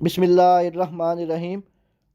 बिस्मिल्लाहिर्रहमानिर्रहीम।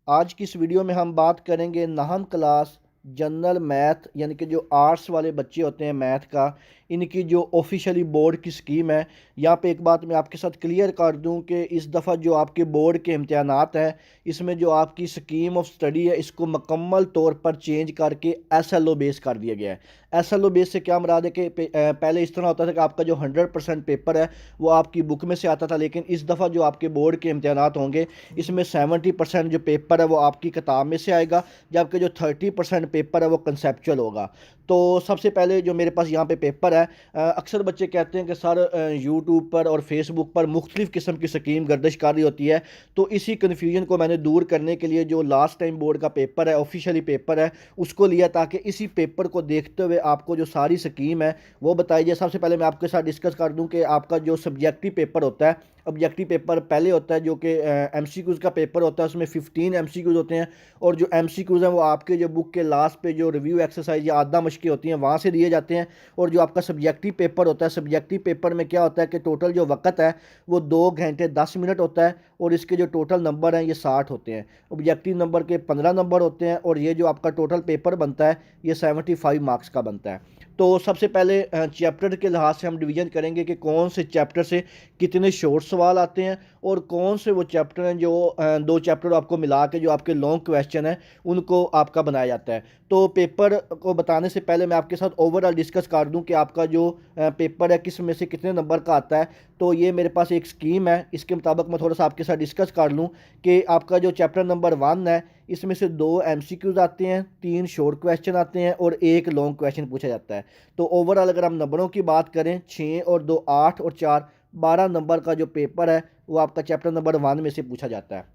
आज की इस वीडियो में हम बात करेंगे नाहम क्लास जनरल मैथ यानी कि जो आर्ट्स वाले बच्चे होते हैं मैथ का, इनकी जो ऑफिशियली बोर्ड की स्कीम है। यहाँ पे एक बात मैं आपके साथ क्लियर कर दूं कि इस दफ़ा जो आपके बोर्ड के इम्तहानात हैं, इसमें जो आपकी स्कीम ऑफ स्टडी है इसको मुकम्मल तौर पर चेंज करके SLO बेस कर दिया गया है। SLO बेस से क्या मुराद है कि पहले इस तरह होता था कि आपका जो 100% पेपर है वो आपकी बुक में से आता था, लेकिन इस दफ़ा जो आपके बोर्ड के इम्तहानात होंगे इसमें 70% जो पेपर है वो आपकी किताब में से आएगा, जबकि जो 30% पेपर है वो कंसेप्चुअल होगा। तो सबसे पहले जो मेरे पास यहाँ पे पेपर है, अक्सर बच्चे कहते हैं कि सर यूट्यूब पर और फेसबुक पर मुख्तलिफ़ किस्म की स्कीम गर्दिश कर रही होती है। तो इसी कन्फ्यूजन को मैंने दूर करने के लिए जो लास्ट टाइम बोर्ड का पेपर है, ऑफिशियली पेपर है, उसको लिया ताकि इसी पेपर को देखते हुए आपको जो सारी स्कीम है वो बताई जाए। सबसे पहले मैं आपके साथ डिस्कस कर दूं कि आपका जो सब्जेक्टिव पेपर होता है, ऑब्जेक्टिव पेपर पहले होता है जो कि MCQs का पेपर होता है, उसमें 15 MCQs होते हैं। और जो MCQs हैं वो आपके जो बुक के लास्ट पे जो रिव्यू एक्सरसाइज या आधा मशक़ें होती हैं वहाँ से दिए जाते हैं। और जो आपका सब्जेक्टिव पेपर होता है, सब्जेक्टिव पेपर में क्या होता है कि टोटल जो वक्त है वो 2 घंटे 10 मिनट होता है, और इसके जो टोटल नंबर हैं ये 60 होते हैं। ऑब्जेक्टिव नंबर के 15 नंबर होते हैं, और ये जो आपका टोटल पेपर बनता है ये 75 मार्क्स का बनता है। तो सबसे पहले चैप्टर के लिहाज से हम डिवीज़न करेंगे कि कौन से चैप्टर से कितने शॉर्ट सवाल आते हैं, और कौन से वो चैप्टर हैं जो दो चैप्टर आपको मिला के जो आपके लॉन्ग क्वेश्चन हैं उनको आपका बनाया जाता है। तो पेपर को बताने से पहले मैं आपके साथ ओवरऑल डिस्कस कर दूं कि आपका जो पेपर है किस में से कितने नंबर का आता है। तो ये मेरे पास एक स्कीम है, इसके मुताबिक मैं थोड़ा सा आपके साथ डिस्कस कर लूँ कि आपका जो चैप्टर नंबर 1 है इसमें से 2 MCQs आते हैं, 3 शॉर्ट क्वेश्चन आते हैं और एक लॉन्ग क्वेश्चन पूछा जाता है। तो ओवरऑल अगर हम नंबरों की बात करें, 6 और 2 8 और 4 12 नंबर का जो पेपर है वो आपका चैप्टर नंबर 1 में से पूछा जाता है।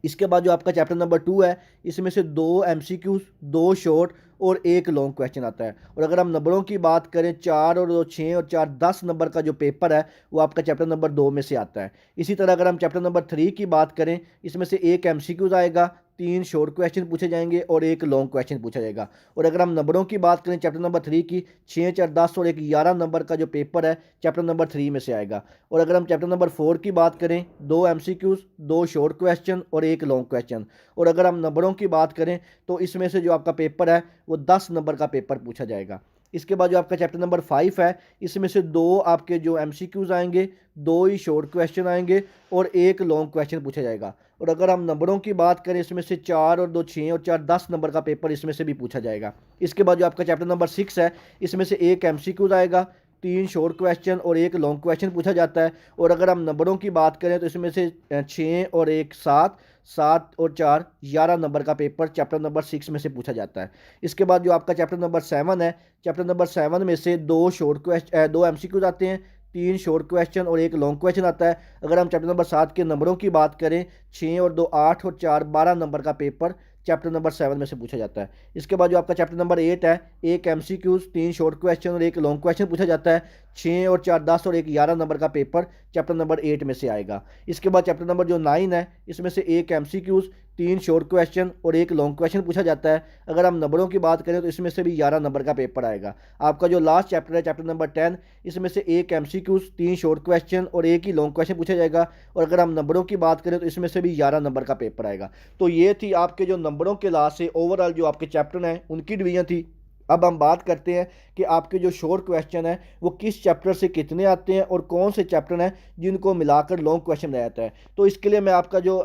इसके बाद जो आपका चैप्टर नंबर 2 है इसमें से 2 MCQs, 2 शॉर्ट और एक लॉन्ग क्वेश्चन आता है। और अगर हम नंबरों की बात करें, 4 और 2 6 और 4 10 नंबर का जो पेपर है वो आपका चैप्टर नंबर 2 में से आता है। इसी तरह अगर हम चैप्टर नंबर 3 की बात करें, इसमें से एक MCQs आएगा, 3 शॉर्ट क्वेश्चन पूछे जाएंगे और एक लॉन्ग क्वेश्चन पूछा जाएगा। और अगर हम नंबरों की बात करें चैप्टर नंबर 3 की, 6 4 10 और एक 11 नंबर का जो पेपर है चैप्टर नंबर 3 में से आएगा। और अगर हम चैप्टर नंबर 4 की बात करें, 2 MCQs, 2 शॉर्ट क्वेश्चन और एक लॉन्ग क्वेश्चन। और अगर हम नंबरों की बात करें तो इसमें से जो आपका पेपर है वो 10 नंबर का पेपर पूछा जाएगा। इसके बाद जो आपका चैप्टर नंबर 5 है इसमें से 2 आपके जो MCQs आएंगे, 2 ही शॉर्ट क्वेश्चन आएंगे और एक लॉन्ग क्वेश्चन पूछा जाएगा। और अगर हम नंबरों की बात करें, इसमें से 4 और 2 6 और 4 10 नंबर का पेपर इसमें से भी पूछा जाएगा। इसके बाद जो आपका चैप्टर नंबर 6 है इसमें से एक MCQs आएगा, 3 शॉर्ट क्वेश्चन और एक लॉन्ग क्वेश्चन पूछा जाता है। और अगर हम नंबरों की बात करें तो इसमें से 6 और एक 7, 7 और 4 11 नंबर का पेपर चैप्टर नंबर 6 में से पूछा जाता है। इसके बाद जो आपका चैप्टर नंबर 7 है, चैप्टर नंबर 7 में से 2 MCQs आते हैं, 3 शॉर्ट क्वेश्चन और एक लॉन्ग क्वेश्चन आता है। अगर हम चैप्टर नंबर 7 के नंबरों की बात करें, 6 और 2 8 और 4 12 नंबर का पेपर चैप्टर नंबर 7 में से पूछा जाता है। इसके बाद जो आपका चैप्टर नंबर 8 है, एक MCQs, 3 शॉर्ट क्वेश्चन और एक लॉन्ग क्वेश्चन पूछा जाता है। 6 और 4 10 और एक 11 नंबर का पेपर चैप्टर नंबर 8 में से आएगा। इसके बाद चैप्टर नंबर जो 9 है इसमें से एक MCQs, 3 शॉर्ट क्वेश्चन और एक लॉन्ग क्वेश्चन पूछा जाता है। अगर हम नंबरों की बात करें तो इसमें से भी 11 नंबर का पेपर आएगा। आपका जो लास्ट चैप्टर है चैप्टर नंबर 10, इसमें से एक MCQs, 3 शॉर्ट क्वेश्चन और एक ही लॉन्ग क्वेश्चन पूछा जाएगा। और अगर हम नंबरों की बात करें तो इसमें से भी 11 नंबर का पेपर आएगा। तो ये थी आपके जो नंबरों के लास्ट से ओवरऑल जो आपके चैप्टर हैं उनकी डिवीजन थी। अब हम बात करते हैं कि आपके जो शॉर्ट क्वेश्चन है वो किस चैप्टर से कितने आते हैं और कौन से चैप्टर हैं जिनको मिलाकर लॉन्ग क्वेश्चन बनाया जाता है। तो इसके लिए मैं आपका जो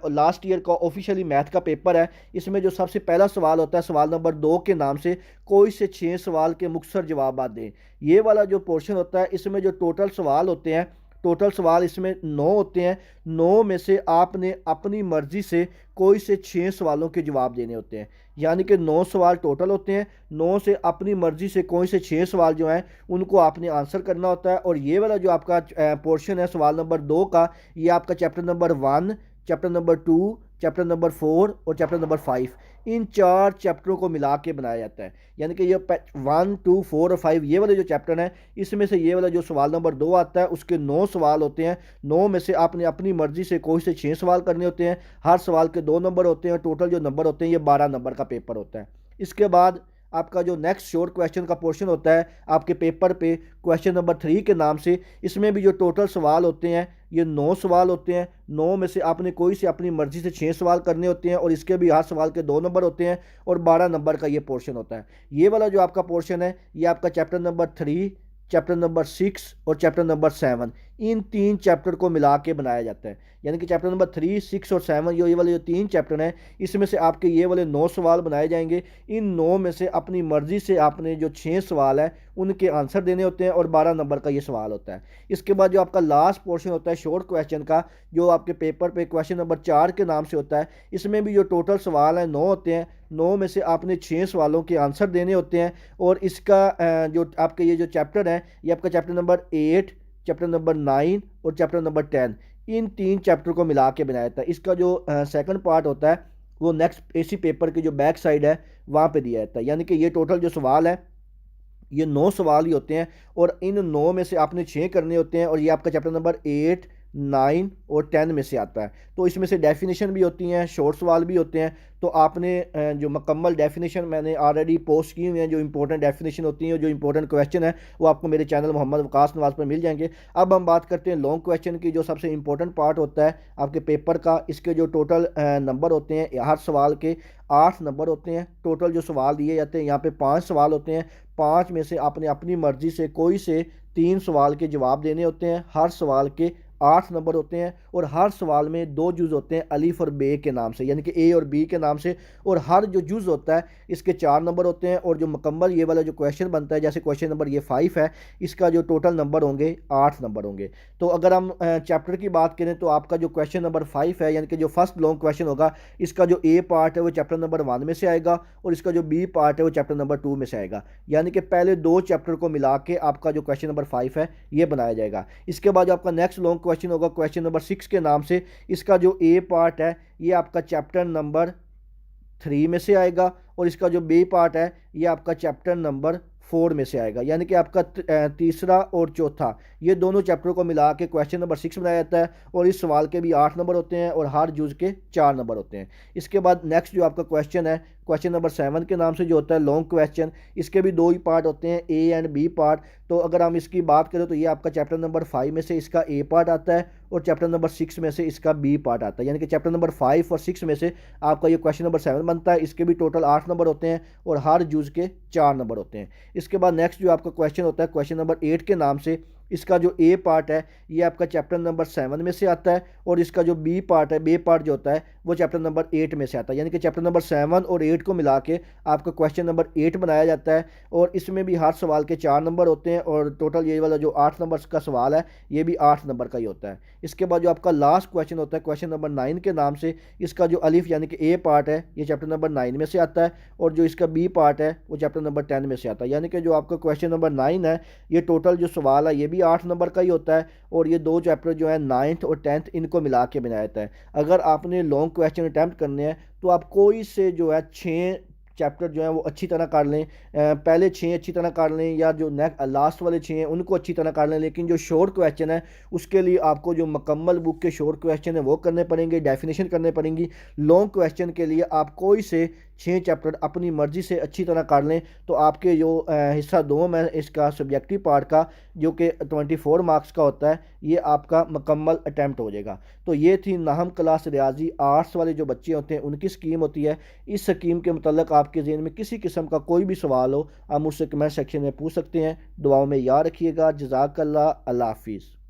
लास्ट ईयर का ऑफिशियली मैथ का पेपर है इसमें जो सबसे पहला सवाल होता है, सवाल नंबर 2 के नाम से कोई से 6 सवाल के मुख्तसर जवाब दें। ये वाला जो पोर्शन होता है इसमें जो टोटल सवाल होते हैं, टोटल सवाल इसमें 9 होते हैं। 9 में से आपने अपनी मर्ज़ी से कोई से 6 सवालों के जवाब देने होते हैं, यानी कि 9 सवाल टोटल होते हैं। 9 से अपनी मर्ज़ी से कोई से 6 सवाल जो हैं उनको आपने आंसर करना होता है। और ये वाला जो आपका पोर्शन है सवाल नंबर 2 का, ये आपका chapter number 1, chapter number 2, chapter number 4 और चैप्टर नंबर 5, इन 4 चैप्टरों को मिला के बनाया जाता है। यानी कि ये 1 2 4 और 5 ये वाले जो चैप्टर हैं इसमें से ये वाला जो सवाल नंबर 2 आता है उसके 9 सवाल होते हैं। 9 में से आपने अपनी मर्जी से कोई से 6 सवाल करने होते हैं। हर सवाल के 2 नंबर होते हैं। टोटल जो नंबर होते हैं ये 12 नंबर का पेपर होता है। इसके बाद आपका जो नेक्स्ट शॉर्ट क्वेश्चन का पोर्शन होता है आपके पेपर पे, क्वेश्चन नंबर 3 के नाम से, इसमें भी जो टोटल सवाल होते हैं ये 9 सवाल होते हैं। 9 में से आपने कोई से अपनी मर्जी से 6 सवाल करने होते हैं और इसके भी हर सवाल के 2 नंबर होते हैं और 12 नंबर का ये पोर्शन होता है। ये वाला जो आपका पोर्शन है ये आपका चैप्टर नंबर 3, चैप्टर नंबर 6 और चैप्टर नंबर 7, इन 3 चैप्टर को मिला के बनाया जाता है। यानी कि चैप्टर नंबर 3, 6 और 7 ये वाले जो 3 चैप्टर हैं इसमें से आपके ये वाले 9 सवाल बनाए जाएंगे। इन 9 में से अपनी मर्जी से आपने जो 6 सवाल है उनके आंसर देने होते हैं और 12 नंबर का ये सवाल होता है। इसके बाद जो आपका लास्ट पोर्शन होता है शॉर्ट क्वेश्चन का, जो आपके पेपर पे क्वेश्चन नंबर 4 के नाम से होता है, इसमें भी जो टोटल सवाल हैं 9 होते हैं। 9 में से आपने 6 सवालों के आंसर देने होते हैं और इसका जो आपके ये जो चैप्टर है ये आपका चैप्टर नंबर 8, चैप्टर नंबर 9 और चैप्टर नंबर 10, इन 3 चैप्टर को मिला के बनाया जाता है। इसका जो सेकंड पार्ट होता है वो नेक्स्ट इसी पेपर की जो बैक साइड है वहाँ पे दिया जाता है। यानी कि ये टोटल जो सवाल है ये 9 सवाल ही होते हैं और इन 9 में से आपने 6 करने होते हैं और ये आपका चैप्टर नंबर 8, 9 और 10 में से आता है। तो इसमें से डेफिनेशन भी होती हैं, शॉर्ट सवाल भी होते हैं। तो आपने जो मुकम्मल डेफिनेशन मैंने ऑलरेडी पोस्ट की हुई हैं, जो इंपॉर्टेंट डेफिनेशन होती हैं और जो इंपॉर्टेंट क्वेश्चन है वो आपको मेरे चैनल मोहम्मद वकास नवाज पर मिल जाएंगे। अब हम बात करते हैं लॉन्ग क्वेश्चन की, जो सबसे इंपॉर्टेंट पार्ट होता है आपके पेपर का। इसके जो टोटल नंबर होते हैं हर सवाल के 8 नंबर होते हैं। टोटल जो सवाल दिए जाते हैं यहाँ पे 5 सवाल होते हैं। 5 में से आपने अपनी मर्जी से कोई से 3 सवाल के जवाब देने होते हैं। हर सवाल के 8 नंबर होते हैं और हर सवाल में 2 जुज़ होते हैं अलिफ और बे के नाम से, यानी कि ए और बी के नाम से। और हर जो जुज़ होता है इसके 4 नंबर होते हैं और जो मुकम्मल ये वाला जो क्वेश्चन बनता है, जैसे क्वेश्चन नंबर ये 5 है, इसका जो टोटल नंबर होंगे 8 नंबर होंगे। तो अगर हम चैप्टर की बात करें तो आपका जो क्वेश्चन नंबर 5 है, यानी कि जो फर्स्ट लॉन्ग क्वेश्चन होगा, इसका जो ए पार्ट है वो चैप्टर नंबर 1 में से आएगा और इसका जो बी पार्ट है वो चैप्टर नंबर 2 में से आएगा। यानी कि पहले 2 चैप्टर को मिला के आपका जो क्वेश्चन नंबर 5 है ये बनाया जाएगा। इसके बाद जो आपका नेक्स्ट लॉन्ग क्वेश्चन होगा क्वेश्चन नंबर 6 के नाम से, इसका जो ए पार्ट है ये आपका चैप्टर नंबर 3 में से आएगा और इसका जो बी पार्ट है ये आपका चैप्टर नंबर 4 में से आएगा। यानी कि आपका तीसरा और चौथा ये दोनों चैप्टरों को मिला के क्वेश्चन नंबर 6 बनाया जाता है और इस सवाल के भी 8 नंबर होते हैं और हर जुज के 4 नंबर होते हैं। इसके बाद नेक्स्ट जो आपका क्वेश्चन है क्वेश्चन नंबर 7 के नाम से जो होता है लॉन्ग क्वेश्चन, इसके भी 2 ही पार्ट होते हैं, ए एंड बी पार्ट। तो अगर हम इसकी बात करें तो ये आपका चैप्टर नंबर 5 में से इसका ए पार्ट आता है और चैप्टर नंबर 6 में से इसका बी पार्ट आता है। यानी कि चैप्टर नंबर 5 और 6 में से आपका ये क्वेश्चन नंबर 7 बनता है। इसके भी टोटल 8 नंबर होते हैं और हर जुज के 4 नंबर होते हैं। इसके बाद नेक्स्ट जो आपका क्वेश्चन होता है क्वेश्चन नंबर 8 के नाम से, इसका जो ए पार्ट है ये आपका चैप्टर नंबर 7 में से आता है और इसका जो बी पार्ट है, बी पार्ट जो होता है वो चैप्टर नंबर 8 में से आता है। यानी कि चैप्टर नंबर 7 और 8 को मिला के आपका क्वेश्चन नंबर 8 बनाया जाता है और इसमें भी हर सवाल के 4 नंबर होते हैं और टोटल ये वाला जो 8 नंबर का सवाल है ये भी 8 नंबर का ही होता है। इसके बाद जो आपका लास्ट क्वेश्चन होता है क्वेश्चन नंबर 9 के नाम से, इसका जो अलिफ यानी कि ए पार्ट है ये चैप्टर नंबर 9 में से आता है और जो इसका बी पार्ट है वो चैप्टर नंबर 10 में से आता है। यानी कि जो आपका क्वेश्चन नंबर 9 है ये टोटल जो सवाल है ये भी 8 नंबर का ही होता है और ये 2 चैप्टर जो है 9th और 10th इनको मिला के बनाया जाता है। अगर आपने लॉन्ग क्वेश्चन अटैम्प्ट करने हैं तो आप कोई से जो है 6 चैप्टर जो है वो अच्छी तरह कर लें, पहले 6 अच्छी तरह कर लें या जो लास्ट वाले 6 हैं उनको अच्छी तरह कर लें। लेकिन जो शॉर्ट क्वेश्चन है उसके लिए आपको जो मुकम्मल बुक के शॉर्ट क्वेश्चन है वो करने पड़ेंगे, डेफिनेशन करने पड़ेंगी। लॉन्ग क्वेश्चन के लिए आप कोई से 6 चैप्टर अपनी मर्ज़ी से अच्छी तरह कर लें तो आपके जो हिस्सा 2 में इसका सब्जेक्टिव पार्ट का जो कि 24 मार्क्स का होता है ये आपका मुकम्मल अटैम्प्ट हो जाएगा। तो ये थी नाहम क्लास रियाजी आर्ट्स वाले जो बच्चे होते हैं उनकी स्कीम होती है। इस स्कीम के मतलब आपके ज़हन में किसी किस्म का कोई भी सवाल हो आप मुझसे कमेंट सेक्शन में पूछ सकते हैं। दुआओं में याद रखिएगा। जज़ाकल्लाह, अल्लाह हाफिज़।